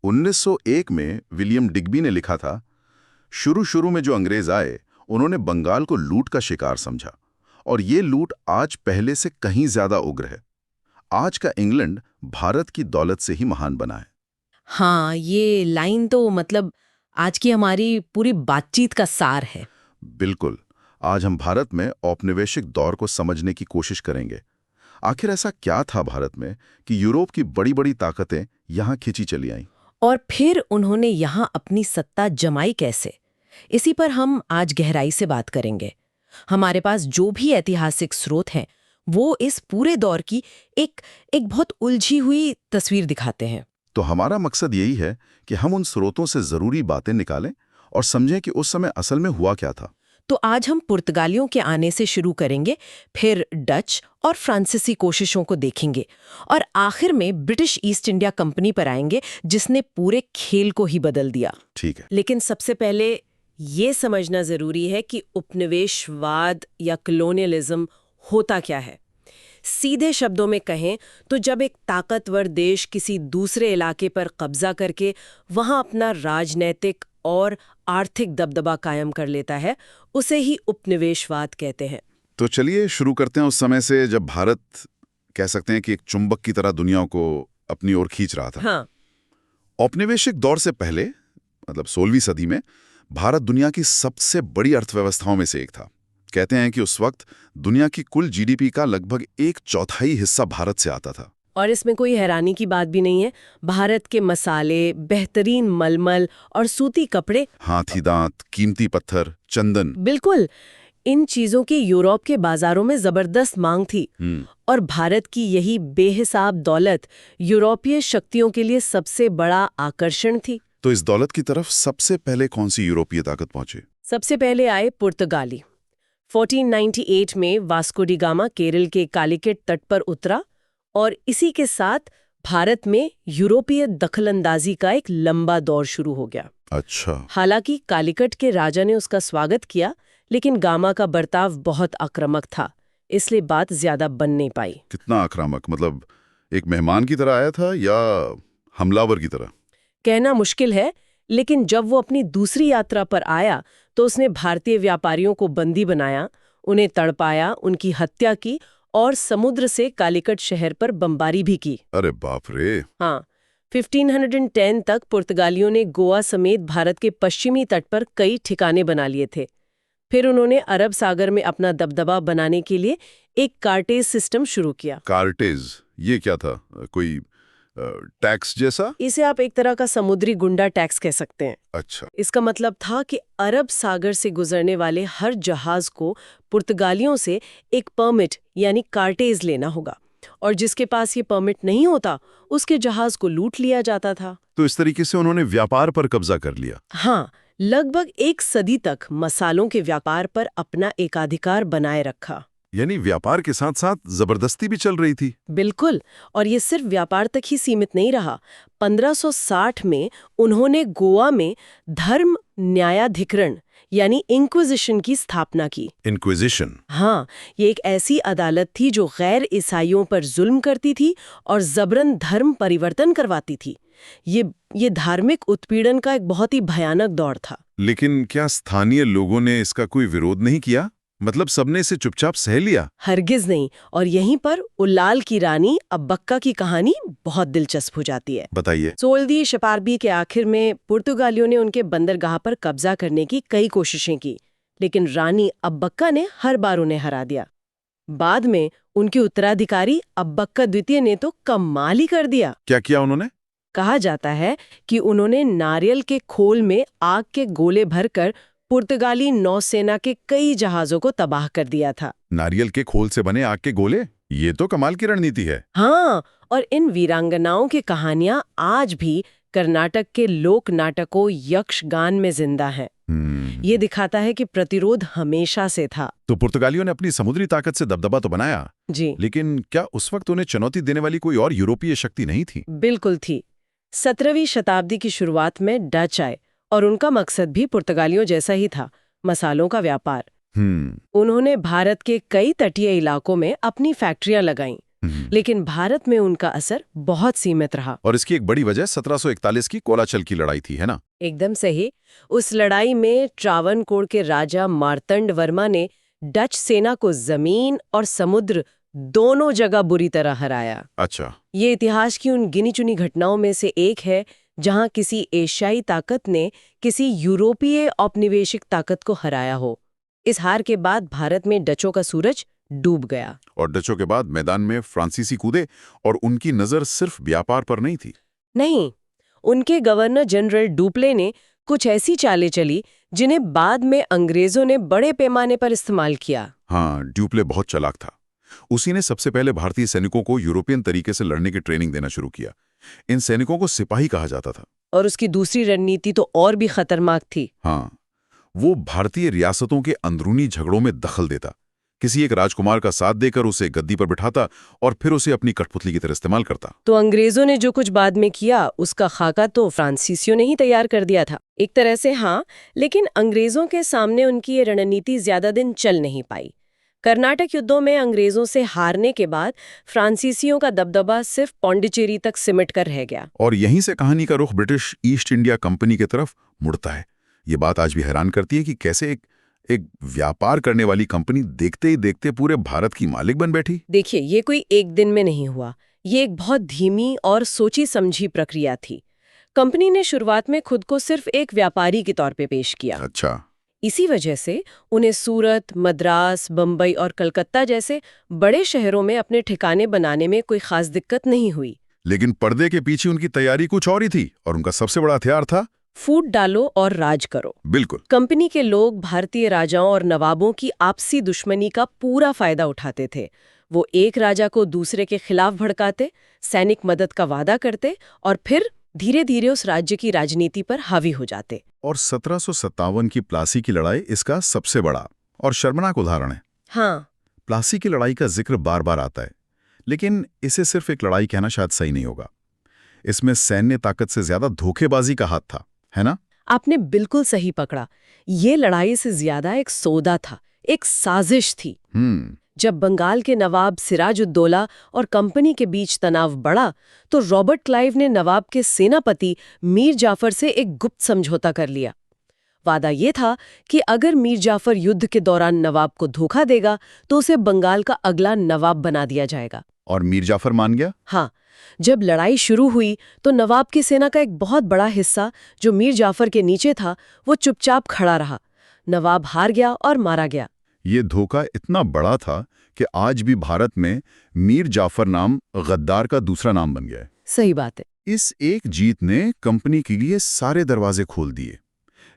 1901 में William Digby ने लिखा था, शुरू शुरू में जो अंग्रेज आए उन्होंने बंगाल को लूट का शिकार समझा और ये लूट आज पहले से कहीं ज्यादा उग्र है। आज का इंग्लैंड भारत की दौलत से ही महान बना है। हाँ, ये लाइन तो मतलब आज की हमारी पूरी बातचीत का सार है। बिल्कुल। आज हम भारत में औपनिवेशिक दौर को समझने की कोशिश करेंगे। आखिर ऐसा क्या था भारत में कि यूरोप की बड़ी बड़ी ताकतें यहाँ खिंची चली आईं? और फिर उन्होंने यहाँ अपनी सत्ता जमाई कैसे, इसी पर हम आज गहराई से बात करेंगे। हमारे पास जो भी ऐतिहासिक स्रोत हैं वो इस पूरे दौर की एक बहुत उलझी हुई तस्वीर दिखाते हैं। तो हमारा मकसद यही है कि हम उन स्रोतों से जरूरी बातें निकालें और समझें कि उस समय असल में हुआ क्या था। तो आज हम पुर्तगालियों के आने से शुरू करेंगे, फिर डच और फ्रांसीसी कोशिशों को देखेंगे और आखिर में ब्रिटिश ईस्ट इंडिया कंपनी पर आएंगे जिसने पूरे खेल को ही बदल दिया। ठीक है। लेकिन सबसे पहले ये समझना जरूरी है कि उपनिवेशवाद या कॉलोनियलिज्म होता क्या है। सीधे शब्दों में कहें तो जब एक ताकतवर देश किसी दूसरे इलाके पर कब्जा करके वहां अपना राजनैतिक और आर्थिक दबदबा कायम कर लेता है, उसे ही उपनिवेशवाद कहते हैं। तो चलिए शुरू करते हैं उस समय से जब भारत कह सकते हैं कि एक चुंबक की तरह दुनिया को अपनी ओर खींच रहा था। हाँ। औपनिवेशिक दौर से पहले मतलब 16वीं सदी में भारत दुनिया की सबसे बड़ी अर्थव्यवस्थाओं में से एक था। कहते हैं कि उस वक्त दुनिया की कुल जीडीपी का लगभग 1/4 हिस्सा भारत से आता था। और इसमें कोई हैरानी की बात भी नहीं है। भारत के मसाले, बेहतरीन मलमल और सूती कपड़े, हाथी दांत, कीमती पत्थर, चंदन, बिल्कुल, इन चीजों की यूरोप के बाजारों में जबरदस्त मांग थी। और भारत की यही बेहिसाब दौलत यूरोपीय शक्तियों के लिए सबसे बड़ा आकर्षण थी। तो इस दौलत की तरफ सबसे पहले कौन सी यूरोपीय ताकत पहुंचे? सबसे पहले आए पुर्तगाली। 1498 में वास्को डी गामा केरल के कालिकट तट पर उतरा और इसी के साथ भारत में यूरोपीय दखलंदाजी का एक लंबा दौर शुरू हो गया। अच्छा। हालांकि कालिकट के राजा ने उसका स्वागत किया, लेकिन गामा का बर्ताव बहुत आक्रामक था, इसलिए बात ज्यादा बन नहीं पाई। कितना आक्रामक? मतलब एक मेहमान की तरह आया था या हमलावर की तरह? कहना मुश्किल है, लेकिन जब वो अपनी दूसरी यात्रा पर आया तो उसने भारतीय व्यापारियों को बंदी बनाया, उन्हें तड़पाया, उनकी हत्या की और समुद्र से कालिकट शहर पर बमबारी भी की। अरे बाप रे। हाँ, 1510 तक पुर्तगालियों ने गोवा समेत भारत के पश्चिमी तट पर कई ठिकाने बना लिए थे। फिर उन्होंने अरब सागर में अपना दबदबा बनाने के लिए एक कार्टेज सिस्टम शुरू किया। कार्टेज, ये क्या था? कोई टैक्स जैसा? इसे आप एक तरह का समुद्री गुंडा टैक्स कह सकते हैं। अच्छा। इसका मतलब था कि अरब सागर से गुजरने वाले हर जहाज को पुर्तगालियों से एक परमिट यानी कार्टेज लेना होगा, और जिसके पास ये परमिट नहीं होता उसके जहाज को लूट लिया जाता था। तो इस तरीके से उन्होंने व्यापार पर कब्जा कर लिया। हाँ, लगभग 1 सदी तक मसालों के व्यापार पर अपना एकाधिकार बनाए रखा। यानी व्यापार के साथ साथ जबरदस्ती भी चल रही थी। बिल्कुल, और ये सिर्फ व्यापार तक ही सीमित नहीं रहा। 1560 में उन्होंने गोवा में धर्म न्यायाधिकरण यानी इंक्विजिशन की स्थापना की। इंक्विजिशन? हाँ, ये एक ऐसी अदालत थी जो गैर ईसाइयों पर जुल्म करती थी और जबरन धर्म परिवर्तन करवाती थी। ये धार्मिक उत्पीड़न का एक बहुत ही भयानक दौर था। लेकिन क्या स्थानीय लोगों ने इसका कोई विरोध नहीं किया? मतलब सबने इसे चुपचाप सह लिया? हरगिज नहीं। और यहीं पर उल्लाल की रानी अब्बक्का की कहानी बहुत दिलचस्प हो जाती है। बताइए। 16वीं शताब्दी के आखिर में पुर्तगालियों ने उनके बंदरगाह पर कब्जा करने की कई कोशिशें की, लेकिन रानी अब्बक्का ने हर बार उन्हें हरा दिया। बाद में उनके उत्तराधिकारी अब्बक्का द्वितीय ने तो कमाल ही कर दिया। क्या किया उन्होंने? कहा जाता है कि उन्होंने नारियल के खोल में आग के गोले भरकर पुर्तगाली नौसेना के कई जहाजों को तबाह कर दिया था। नारियल के खोल से बने आग के गोले? ये तो कमाल की रणनीति है। हाँ, और इन वीरांगनाओं की कहानियां आज भी कर्नाटक के लोक नाटकों यक्षगान में जिंदा हैं। ये दिखाता है कि प्रतिरोध हमेशा से था। तो पुर्तगालियों ने अपनी समुद्री ताकत से दबदबा तो बनाया जी, लेकिन क्या उस वक्त उन्हें चुनौती देने वाली कोई और यूरोपीय शक्ति नहीं थी? बिल्कुल थी। 17वीं शताब्दी की शुरुआत में डच आए और उनका मकसद भी पुर्तगालियों जैसा ही था, मसालों का व्यापार। उन्होंने भारत के कई तटीय इलाकों में अपनी फैक्ट्रियां लगाईं, लेकिन भारत में उनका असर बहुत सीमित रहा। और इसकी एक बड़ी वजह 1741 की कोलाचल की लड़ाई थी, है ना? एकदम सही। उस लड़ाई में ट्रावनकोर के राजा मार्तंड वर्मा ने डच सेना को जमीन और समुद्र दोनों जगह बुरी तरह हराया। अच्छा। ये इतिहास की उन गिनी चुनी घटनाओं में से एक है जहां किसी एशियाई ताकत ने किसी यूरोपीय औपनिवेशिक ताकत को हराया हो। इस हार के बाद भारत में डचों का सूरज डूब गया। और डचों के बाद मैदान में फ्रांसीसी कूदे और उनकी नजर सिर्फ व्यापार पर नहीं थी। नहीं, उनके गवर्नर जनरल डुप्ले ने कुछ ऐसी चालें चली जिन्हें बाद में अंग्रेजों ने बड़े पैमाने पर इस्तेमाल किया। हाँ, ड्यूप्ले बहुत चालाक था। उसी ने सबसे पहले भारतीय सैनिकों को यूरोपियन तरीके से लड़ने की ट्रेनिंग देना शुरू किया। इन सैनिकों को सिपाही कहा जाता था। और उसकी दूसरी रणनीति तो और भी खतरनाक थी। हाँ, वो भारतीय रियासतों के अंदरूनी झगड़ों में दखल देता, किसी एक राजकुमार का साथ देकर उसे गद्दी पर बिठाता और फिर उसे अपनी कठपुतली की तरह इस्तेमाल करता। तो अंग्रेजों ने जो कुछ बाद में किया उसका खाका तो फ्रांसीसियों ने ही तैयार कर दिया था एक तरह से। हाँ, लेकिन अंग्रेजों के सामने उनकी ये रणनीति ज्यादा दिन चल नहीं पाई। कर्नाटक युद्धों में अंग्रेजों से हारने के बाद फ्रांसीसियों का दबदबा सिर्फ पौंडीचेरी तक सिमट कर रह गया। और यहीं से कहानी का रुख ब्रिटिश ईस्ट इंडिया कंपनी की तरफ मुड़ता है। ये बात आज भी हैरान करती है कि कैसे एक व्यापार करने वाली कंपनी देखते ही देखते पूरे भारत की मालिक बन बैठी। देखिए, ये कोई एक दिन में नहीं हुआ। ये एक बहुत धीमी और सोची समझी प्रक्रिया थी। कंपनी ने शुरुआत में खुद को सिर्फ एक व्यापारी के तौर पे पेश किया। अच्छा। इसी वजह से उन्हें सूरत, मद्रास, बम्बई और कलकत्ता जैसे बड़े शहरों में अपने ठिकाने बनाने में कोई खास दिक्कत नहीं हुई। लेकिन पर्दे के पीछे उनकी तैयारी कुछ और ही थी और उनका सबसे बड़ा हथियार था फूट डालो और राज करो। बिल्कुल। कंपनी के लोग भारतीय राजाओं और नवाबों की आपसी दुश्मनी का पूरा फायदा उठाते थे। वो एक राजा को दूसरे के खिलाफ भड़काते, सैनिक मदद का वादा करते और फिर धीरे धीरे उस राज्य की राजनीति पर हावी हो जाते। और 1757 की प्लासी की लड़ाई इसका सबसे बड़ा और शर्मनाक उदाहरण है। हाँ, प्लासी की लड़ाई का जिक्र बार बार आता है, लेकिन इसे सिर्फ एक लड़ाई कहना शायद सही नहीं होगा। इसमें सैन्य ताकत से ज्यादा धोखेबाजी का हाथ था, है ना? आपने बिल्कुल सही पकड़ा। ये लड़ाई से ज्यादा एक सौदा था, एक साजिश थी। जब बंगाल के नवाब सिराजुद्दौला और कंपनी के बीच तनाव बढ़ा तो रॉबर्ट क्लाइव ने नवाब के सेनापति मीर जाफर से एक गुप्त समझौता कर लिया। वादा ये था कि अगर मीर जाफर युद्ध के दौरान नवाब को धोखा देगा तो उसे बंगाल का अगला नवाब बना दिया जाएगा। और मीर जाफर मान गया? हाँ, जब लड़ाई शुरू हुई तो नवाब की सेना का एक बहुत बड़ा हिस्सा जो मीर जाफर के नीचे था वो चुपचाप खड़ा रहा। नवाब हार गया और मारा गया। ये धोखा इतना बड़ा था कि आज भी भारत में मीर जाफर नाम गद्दार का दूसरा नाम बन गया है। सही बात है। इस एक जीत ने कंपनी के लिए सारे दरवाजे खोल दिए।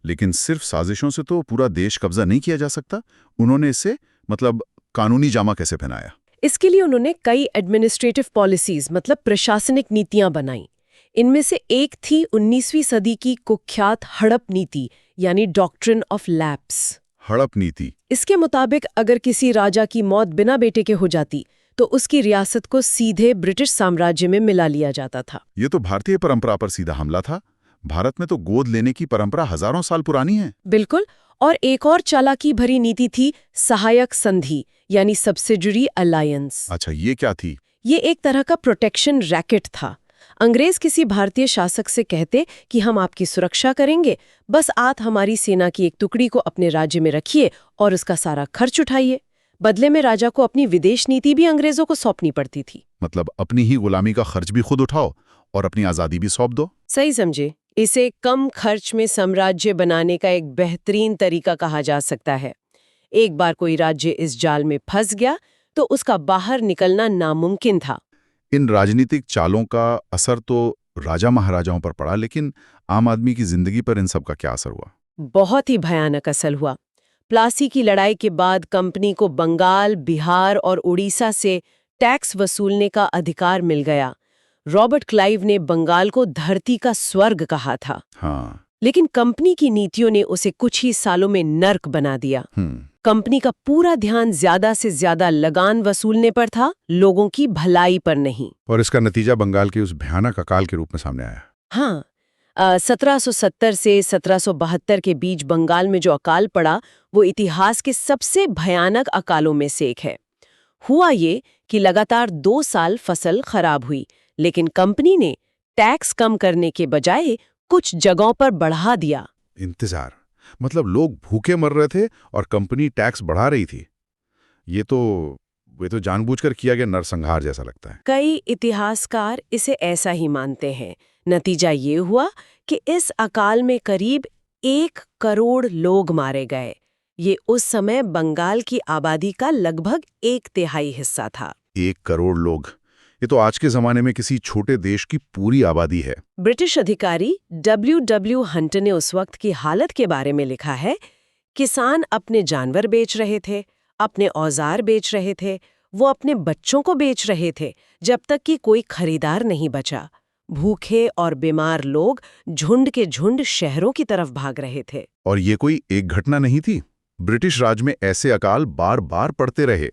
लेकिन सिर्फ साजिशों से तो पूरा देश कब्जा नहीं किया जा सकता। उन्होंने इसे कानूनी जामा कैसे पहनाया? इसके लिए उन्होंने कई एडमिनिस्ट्रेटिव पॉलिसीज प्रशासनिक नीतियां बनाई। इनमें से एक थी 19वीं सदी की कुख्यात हड़प नीति यानी डॉक्ट्रिन ऑफ लैप्स। हड़प नीति? इसके मुताबिक अगर किसी राजा की मौत बिना बेटे के हो जाती तो उसकी रियासत को सीधे ब्रिटिश साम्राज्य में मिला लिया जाता था। ये तो भारतीय परंपरा पर सीधा हमला था। भारत में तो गोद लेने की परंपरा हजारों साल पुरानी है। बिल्कुल। और एक और चालाकी भरी नीति थी सहायक संधि यानी सब्सिडरी अलायंस। अच्छा, ये क्या थी? ये एक तरह का प्रोटेक्शन रैकेट था। अंग्रेज किसी भारतीय शासक से कहते कि हम आपकी सुरक्षा करेंगे, बस आप हमारी सेना की एक टुकड़ी को अपने राज्य में रखिए और उसका सारा खर्च उठाइए। बदले में राजा को अपनी विदेश नीति भी अंग्रेजों को सौंपनी पड़ती थी। अपनी ही गुलामी का खर्च भी खुद उठाओ और अपनी आजादी भी सौंप दो। सही समझे। इसे कम खर्च में साम्राज्य बनाने का एक बेहतरीन तरीका कहा जा सकता है। एक बार कोई राज्य इस जाल में फंस गया तो उसका बाहर निकलना नामुमकिन था। इन राजनीतिक चालों का असर तो राजा महाराजाओं पर पड़ा, लेकिन आम आदमी की जिंदगी पर इन सब का क्या असर हुआ? बहुत ही भयानक असर हुआ। प्लासी की लड़ाई के बाद कंपनी को बंगाल, बिहार और उड़ीसा से टैक्स वसूलने का अधिकार मिल गया। रॉबर्ट क्लाइव ने बंगाल को धरती का स्वर्ग कहा था। हाँ। लेकिन कंपनी की नीतियों ने उसे कुछ ही सालों में नर्क बना दिया। कंपनी का पूरा ध्यान ज्यादा से ज्यादा लगान वसूलने पर था, लोगों की भलाई पर नहीं। और इसका नतीजा बंगाल के उस भयानक अकाल के रूप में सामने आया। हाँ, 1770 से 1772 के बीच बंगाल में जो अकाल पड़ा वो इतिहास के सबसे भयानक अकालों में से एक है। हुआ ये कि लगातार 2 साल फसल खराब हुई, लेकिन कंपनी ने टैक्स कम करने के बजाय कुछ जगहों पर बढ़ा दिया। इंतजार, मतलब लोग भूखे मर रहे थे और कंपनी टैक्स बढ़ा रही थी। ये तो जानबूझकर किया गया नरसंहार जैसा लगता है। कई इतिहासकार इसे ऐसा ही मानते हैं। नतीजा ये हुआ कि इस अकाल में करीब 1 करोड़ लोग मारे गए। ये उस समय बंगाल की आबादी का लगभग 1/3 हिस्सा था। 1 करोड़ लोग, ये तो आज के जमाने में किसी छोटे देश की पूरी आबादी है। ब्रिटिश अधिकारी W. हंटर ने उस वक्त की हालत के बारे में लिखा है, किसान अपने जानवर बेच रहे थे, अपने औजार बेच रहे थे, वो अपने बच्चों को बेच रहे थे, जब तक कि कोई खरीदार नहीं बचा। भूखे और बीमार लोग झुंड के झुंड शहरों की तरफ भाग रहे थे। और ये कोई एक घटना नहीं थी। ब्रिटिश राज में ऐसे अकाल बार बार पड़ते रहे।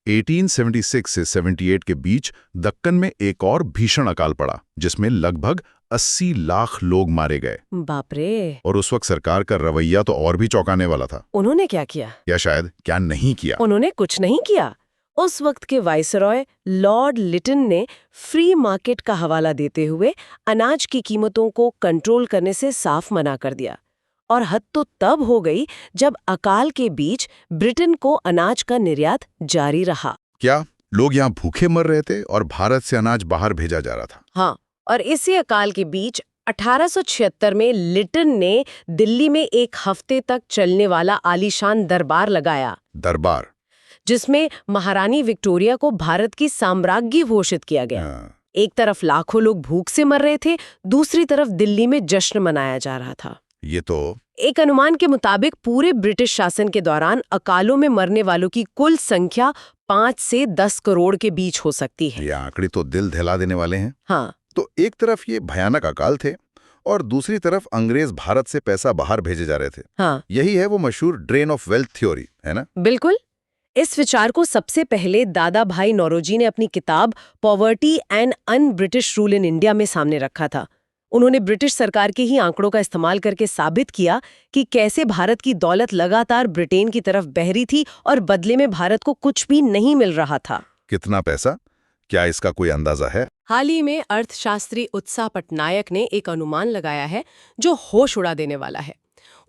1876 से 78 के बीच दक्कन में एक और भीषण अकाल पड़ा, जिसमें लगभग 80 लाख लोग मारे गए। बाप रे! और उस वक्त सरकार का रवैया तो और भी चौंकाने वाला था। उन्होंने क्या किया? या शायद क्या नहीं किया। उन्होंने कुछ नहीं किया। उस वक्त के वाइसरॉय लॉर्ड लिटन ने फ्री मार्केट का हवाला देते हुए अनाज की कीमतों को कंट्रोल करने से साफ मना कर दिया। और हद तो तब हो गई जब अकाल के बीच ब्रिटेन को अनाज का निर्यात जारी रहा। क्या लोग यहाँ भूखे मर रहे थे और भारत से अनाज बाहर भेजा जा रहा था? हाँ, और इसी अकाल के बीच 1876 में लिटन ने दिल्ली में 1 हफ्ते तक चलने वाला आलीशान दरबार लगाया। दरबार जिसमें महारानी विक्टोरिया को भारत की साम्राज्ञी घोषित किया गया। एक तरफ लाखों लोग भूख से मर रहे थे, दूसरी तरफ दिल्ली में जश्न मनाया जा रहा था। ये तो एक अनुमान के मुताबिक पूरे ब्रिटिश शासन के दौरान अकालों में मरने वालों की कुल संख्या 5 से 10 करोड़ के बीच हो सकती है। ये आंकड़े तो दिल दहला देने वाले हैं। हाँ, तो एक तरफ ये भयानक अकाल थे और दूसरी तरफ अंग्रेज भारत से पैसा बाहर भेजे जा रहे थे। हाँ, यही है वो मशहूर ड्रेन ऑफ वेल्थ थ्योरी, है ना? बिल्कुल। इस विचार को सबसे पहले दादा भाई नौरोजी ने अपनी किताब poverty and un British rule in India में सामने रखा था। उन्होंने ब्रिटिश सरकार के ही आंकड़ों का इस्तेमाल करके साबित किया कि कैसे भारत की दौलत लगातार ब्रिटेन की तरफ बह रही थी और बदले में भारत को कुछ भी नहीं मिल रहा था। कितना पैसा? क्या इसका कोई अंदाजा है? हाल ही में अर्थशास्त्री उत्साह पटनायक ने एक अनुमान लगाया है जो होश उड़ा देने वाला है।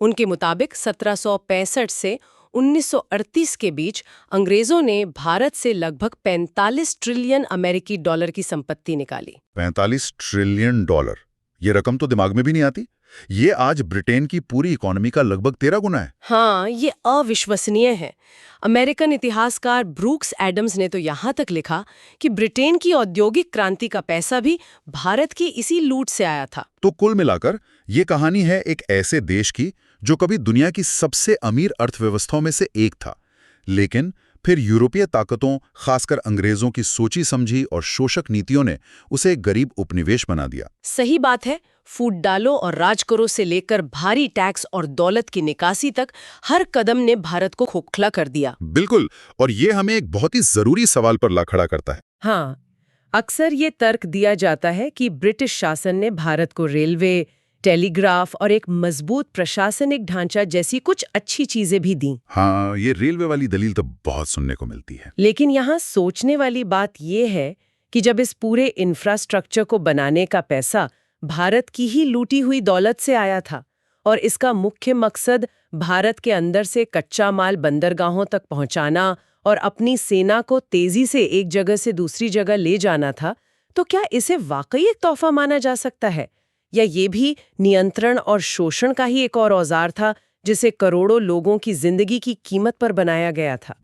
उनके मुताबिक 1765 से 1938 के बीच अंग्रेजों ने भारत से लगभग 45 ट्रिलियन अमेरिकी डॉलर की संपत्ति निकाली। 45 ट्रिलियन डॉलर, ये रकम तो दिमाग में भी नहीं आती। ये आज ब्रिटेन की पूरी इकोनॉमी का लगभग 13 गुना है। हाँ, ये अविश्वसनीय है। अमेरिकन इतिहासकार ब्रूक्स एडम्स ने तो यहाँ तक लिखा कि ब्रिटेन की औद्योगिक क्रांति का पैसा भी भारत की इसी लूट से आया था। तो कुल मिलाकर ये कहानी है एक ऐसे देश की जो कभी दुनिया की सबसे अमीर अर्थव्यवस्थाओं में से एक था, लेकिन फिर यूरोपीय ताकतों, खासकर अंग्रेजों की सोची समझी और शोषक नीतियों ने उसे एक गरीब उपनिवेश बना दिया। सही बात है। फूट डालो और राज करो से लेकर भारी टैक्स और दौलत की निकासी तक हर कदम ने भारत को खोखला कर दिया। बिल्कुल, और ये हमें एक बहुत ही जरूरी सवाल पर ला खड़ा करता है। हाँ, अक्सर ये तर्क दिया जाता है कि ब्रिटिश शासन ने भारत को रेलवे, टेलीग्राफ और एक मजबूत प्रशासनिक ढांचा जैसी कुछ अच्छी चीजें भी दी। हाँ, ये रेलवे वाली दलील तो बहुत सुनने को मिलती है। लेकिन यहाँ सोचने वाली बात ये है कि जब इस पूरे इंफ्रास्ट्रक्चर को बनाने का पैसा भारत की ही लूटी हुई दौलत से आया था और इसका मुख्य मकसद भारत के अंदर से कच्चा माल बंदरगाहों तक पहुंचाना और अपनी सेना को तेजी से एक जगह से दूसरी जगह ले जाना था, तो क्या इसे वाकई एक तोहफा माना जा सकता है, या ये भी नियंत्रण और शोषण का ही एक और औजार था जिसे करोड़ों लोगों की जिंदगी की कीमत पर बनाया गया था?